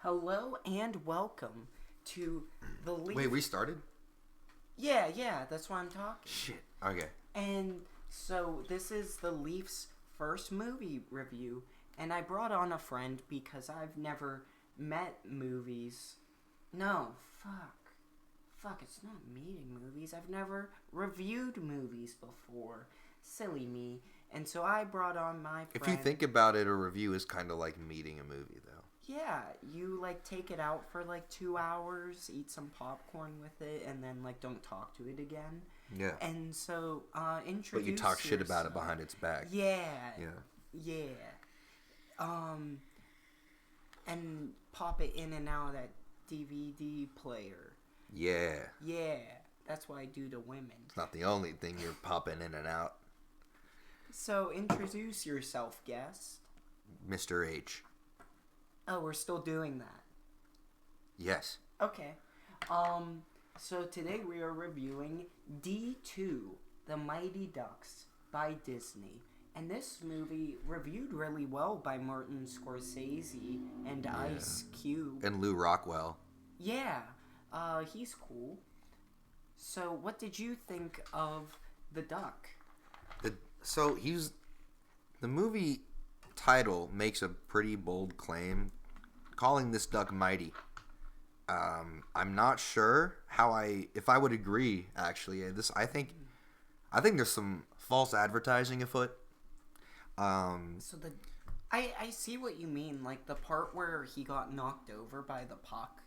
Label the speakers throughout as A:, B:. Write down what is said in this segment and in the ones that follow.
A: Hello and welcome to the Leaf.
B: Wait, we started?
A: Yeah, that's why I'm talking.
B: Shit. Okay.
A: And so this is the Leafs' first movie review, and I brought on a friend because I've never met movies. No, fuck, it's not meeting movies. I've never reviewed movies before. Silly me. And so I brought on my friend.
B: If you think about it, a review is kind of like meeting a movie, though.
A: Yeah, you take it out for 2 hours, eat some popcorn with it, and then don't talk to it again.
B: Yeah.
A: And so introduce.
B: But you talk shit about it
A: yourself.
B: behind its back.
A: Yeah.
B: Yeah.
A: And pop it in and out of that DVD player.
B: Yeah.
A: Yeah, that's what I do to women.
B: It's not the only thing you're popping in and out.
A: So introduce yourself, guest.
B: Mr. H.
A: Oh, we're still doing that.
B: Yes.
A: Okay. So today we are reviewing D2, The Mighty Ducks by Disney. And this movie reviewed really well by Martin Scorsese and Ice Cube.
B: And Lou Rockwell.
A: Yeah, he's cool. So what did you think of the duck?
B: The movie title makes a pretty bold claim, calling this duck mighty. I'm not sure if I would agree. Actually, I think there's some false advertising afoot.
A: So I see what you mean. The part where he got knocked over by the puck,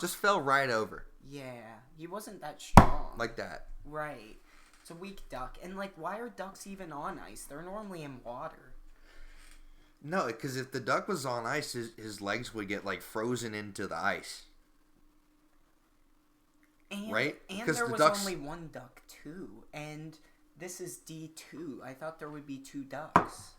B: just fell right over.
A: Yeah, he wasn't that strong.
B: Like that.
A: Right. It's a weak duck. And why are ducks even on ice? They're normally in water.
B: No, because if the duck was on ice, his legs would get frozen into the ice.
A: And,
B: right?
A: And
B: because
A: there
B: the
A: was
B: ducks...
A: only one duck too, and this is D2. I thought there would be two ducks.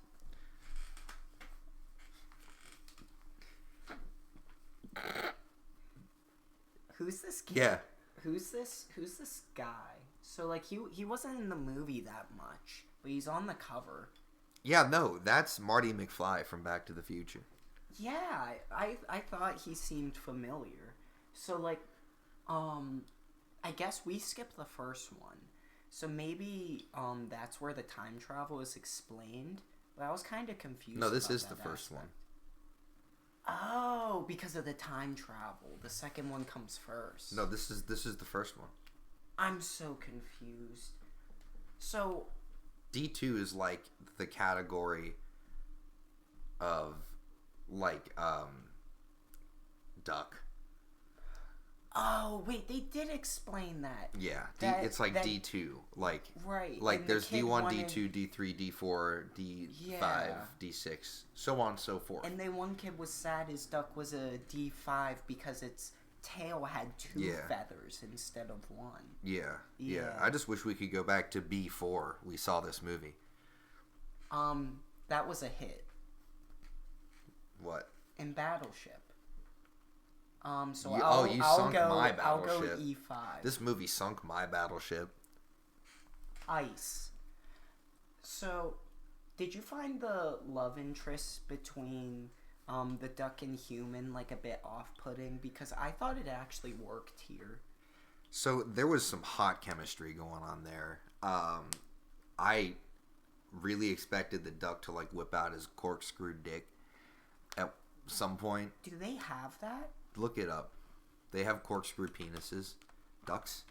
A: Who's this kid?
B: Yeah.
A: Who's this guy? So he wasn't in the movie that much, but he's on the cover.
B: Yeah, no, that's Marty McFly from Back to the Future.
A: Yeah, I thought he seemed familiar. So I guess we skipped the first one. So maybe that's where the time travel is explained. But I was kind of confused.
B: No, this
A: about
B: is the
A: that
B: first
A: aspect.
B: one.
A: Oh, because of the time travel. The second one comes first.
B: No, this is the first one.
A: I'm so confused. So
B: D2 is the category of duck.
A: Oh, wait, they did explain that.
B: Yeah, it's
A: that,
B: D2.
A: Right.
B: There's
A: the
B: D1, D2, D3, D4, D5, D6, so on and so forth.
A: And then one kid was sad his duck was a D5 because its tail had two feathers instead of one.
B: Yeah. I just wish we could go back to B4. We saw this movie.
A: That was a hit.
B: What?
A: In Battleship. So
B: you sunk my Battleship.
A: I'll go E5.
B: This movie sunk my Battleship.
A: Ice. So, did you find the love interest between the duck and human a bit off-putting? Because I thought it actually worked here.
B: So there was some hot chemistry going on there. I really expected the duck to whip out his corkscrew dick at some point.
A: Do they have that?
B: Look it up. They have corkscrew penises. Ducks.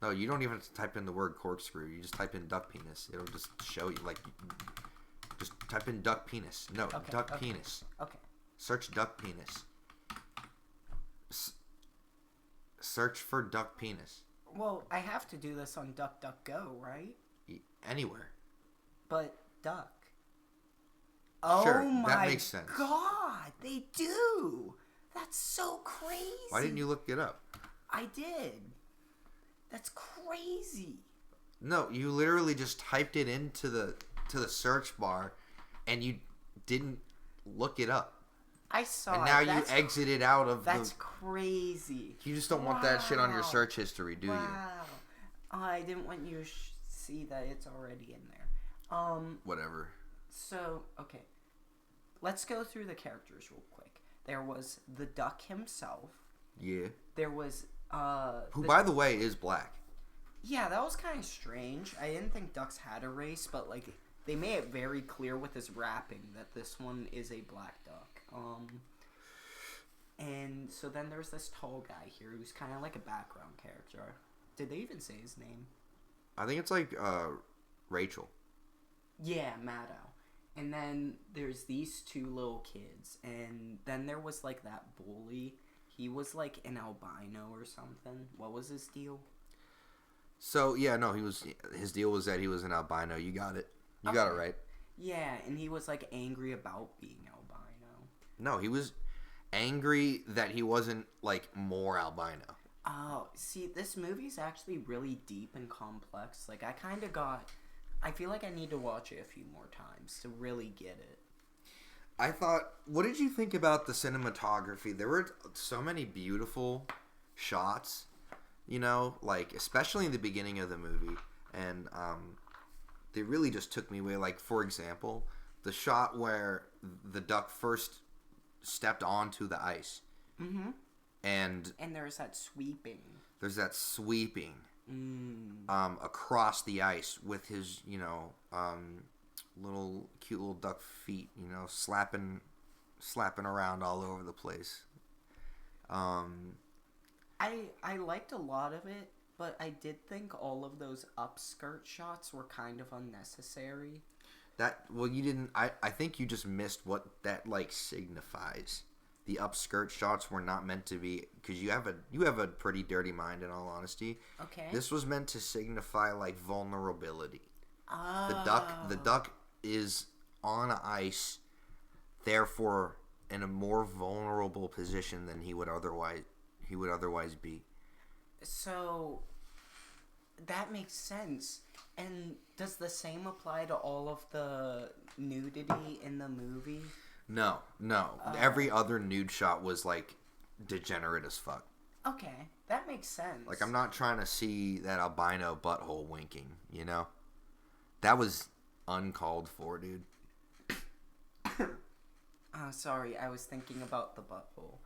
B: No, you don't even have to type in the word corkscrew. You just type in duck penis. It'll just show you. Just type in duck penis. No,
A: okay,
B: duck penis.
A: Okay.
B: Search duck penis. Search for duck penis.
A: Well, I have to do this on DuckDuckGo, right?
B: Anywhere.
A: But duck.
B: Sure,
A: Oh my
B: that makes sense.
A: God, they do. That's so crazy.
B: Why didn't you look it up?
A: I did. That's crazy.
B: No, you literally just typed it into the search bar, and you didn't look it up.
A: I saw
B: and
A: it.
B: now you exited out of
A: That's crazy.
B: You just don't want that shit on your search history, do you?
A: I didn't want you to see that it's already in there.
B: Whatever.
A: So, okay. Let's go through the characters real quick. There was the duck himself.
B: Yeah.
A: There was,
B: Who, by the way, is black.
A: Yeah, that was kind of strange. I didn't think ducks had a race, but, like, they made it very clear with his rapping that this one is a black duck. And so then there's this tall guy here who's kind of like a background character. Did they even say his name?
B: I think it's like, Rachel.
A: Yeah, Maddow. And then there's these two little kids. And then there was, like, that bully. He was, like, an albino or something. What was his deal?
B: So, yeah, no, his deal was that he was an albino. You got it. You got it right.
A: Yeah, and he was, like, angry about being albino.
B: No, he was angry that he wasn't, like, more albino.
A: Oh, see, this movie's actually really deep and complex. Like, I feel like I need to watch it a few more times to really get it.
B: I thought, what did you think about the cinematography? There were so many beautiful shots, you know, like, especially in the beginning of the movie. And, they really just took me away. Like, for example, the shot where the duck first stepped onto the ice.
A: Mm-hmm.
B: And
A: there's that sweeping.
B: Across the ice with his, you know, cute little duck feet, you know, slapping around all over the place.
A: I liked a lot of it, but I did think all of those upskirt shots were kind of unnecessary.
B: You didn't. I think you just missed what that, like, signifies. The upskirt shots were not meant to be, because you have a pretty dirty mind, in all honesty.
A: Okay.
B: This was meant to signify, like, vulnerability.
A: Oh.
B: The duck is on ice, therefore in a more vulnerable position than he would otherwise be.
A: So that makes sense. And does the same apply to all of the nudity in the movie?
B: No. Every other nude shot was, like, degenerate as fuck.
A: Okay, that makes sense.
B: Like, I'm not trying to see that albino butthole winking, you know? That was uncalled for, dude.
A: Sorry, I was thinking about the butthole.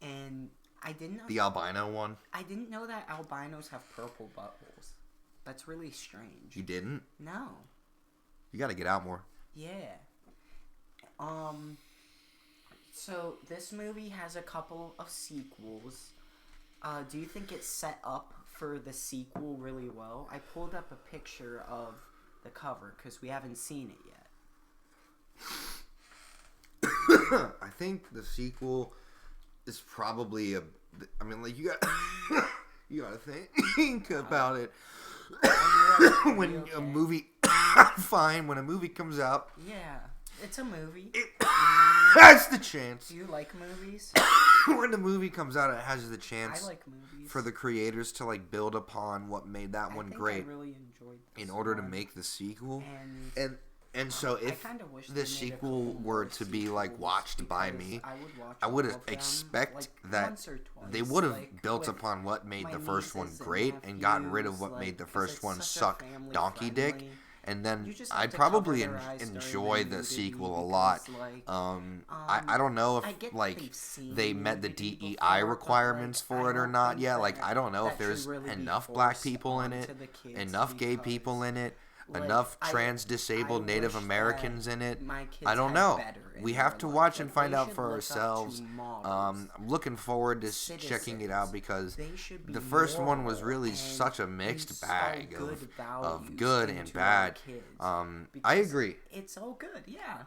A: And I didn't know...
B: The albino one?
A: I didn't know that albinos have purple buttholes. That's really strange.
B: You didn't?
A: No.
B: You gotta get out more.
A: Yeah. So this movie has a couple of sequels. Do you think it's set up for the sequel really well? I pulled up a picture of the cover because we haven't seen it yet.
B: I think the sequel is probably you gotta think about it. When a movie comes out,
A: yeah, it's a movie.
B: That's the chance.
A: Do you like movies?
B: When the movie comes out, it has the chance.
A: I like movies.
B: For the creators to, like, build upon what made that one great.
A: I really enjoyed this
B: in order
A: one.
B: to make the sequel.
A: And
B: so if the sequel were to be, like, watched by me, I would expect that they would have built upon what made the first one great and gotten rid of what made the first one suck donkey dick. And then I'd probably enjoy the sequel a lot. I don't know if, like, they met the DEI requirements for it or not yet. Like, I don't know if there's enough black people in it, enough gay people in it, enough trans-disabled Native Americans in it. I don't know. We have to watch and find out for ourselves. I'm looking forward to checking it out because the first one was really such a mixed bag of good and bad. I agree.
A: It's all good, yeah.